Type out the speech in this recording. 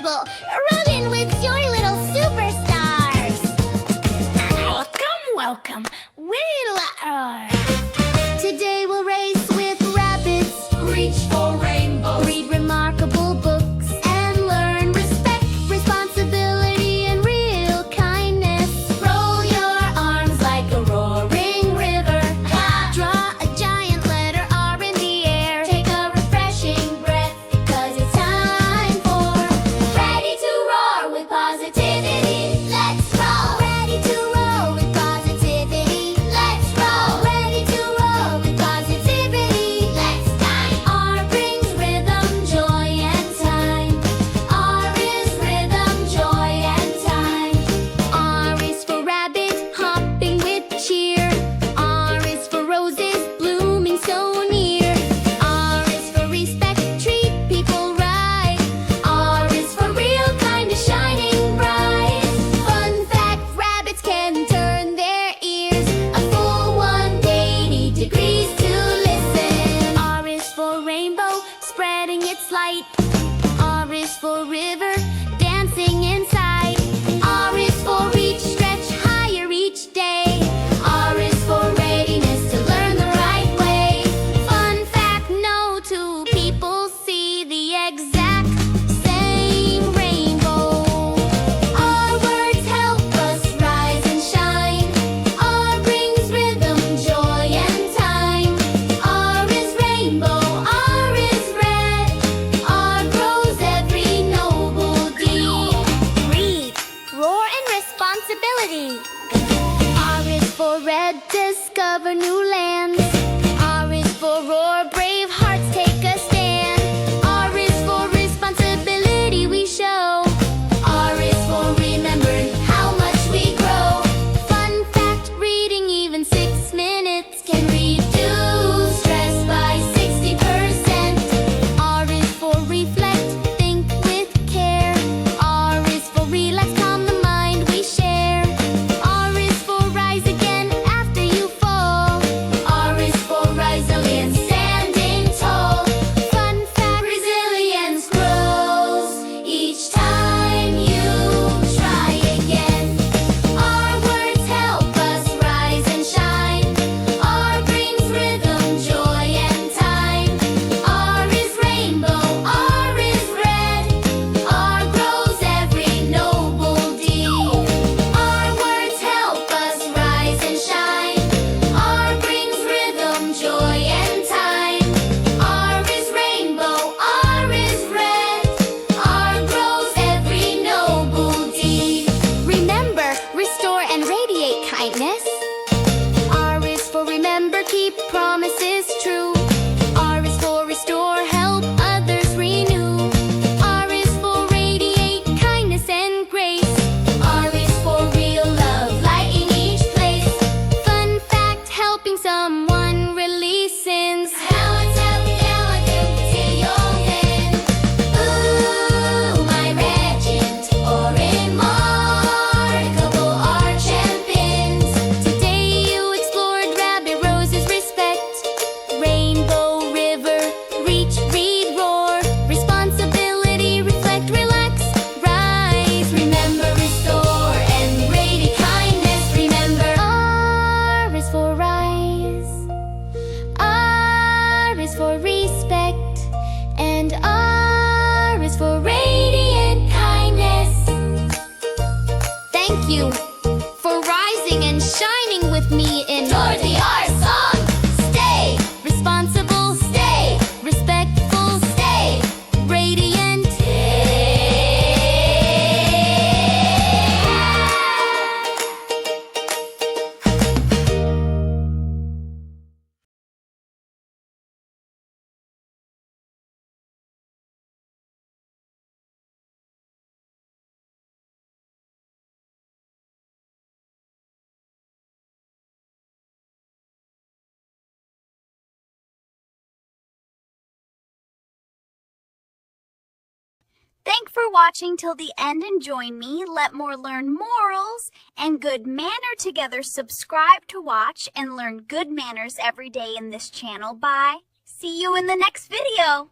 rainbow. Running with your little superstars. Welcome, welcome. Today we'll race with rabbits. Reach for rainbows. Read remarkable books and learn respect, responsibility, and real kindness. Roll your arms like a roaring river. Draw a giant letter R in the air. Take a refreshing breath, 'cause it's time for Ready to Roar with Positivity. Let's roll. Ready to roar with positivity. Let's roll. Ready to roar with positivity. Let's time. R brings rhythm, joy, and time. R is rhythm, joy, and time. R is for rabbit, hopping with cheer. R is for roses, blooming so near. R is for respect, treat people right. R is for real kind of shining bright. Fun fact, rabbits can turn their ears a full 180 degrees to listen. R is for rainbow, spreading its light. R is for river, dancing inside. R is for reach, stretch higher each day. R is for readiness to learn the right way. Fun fact, no two people see the exact same rainbow. Our words help us rise and shine. R brings rhythm, joy, and time. R is rainbow, R is red. R grows every noble deed. Read, roar, and responsibility. R is for red, discover new lands. R is for roar, brave hearts take a stand. R is for responsibility we show. R is for remembering how much we grow. Fun fact, reading even 6 minutes can reduce stress by 60%. R is for reflect, think with care. R is for relax, calm the mind we share. R is for rise again after you fall. R is for resilience, standing tall. Fun fact, resilience grows each time you try again. Our words help us rise and shine. R brings rhythm, joy, and time. R is rainbow, R is red. R grows every noble deed. Our words help us rise and shine. R brings rhythm, joy, and time. R is rainbow, R is red. R grows every noble deed. Remember, restore, and radiate kindness. R is for remember, keep promises true. R is for restore, help others renew. R is for radiate kindness and grace. R is for real love, lighting each place. Fun fact, helping someone release sins. Ooh, my regent, or remarkable are champions. Today you explored rabbit roses, respect. Rainbow river, reach, read, roar. Responsibility, reflect, relax, rise. Remember, restore, and radiate kindness. Remember, R is for rise. R is for respect. And R is for radiant kindness. Thank you for rising and shining with me in Toward the R song. Stay responsible, stay respectful, stay radiant. Thanks for watching till the end and join me. Let more learn morals and good manner together. Subscribe to watch and learn good manners every day in this channel. Bye. See you in the next video.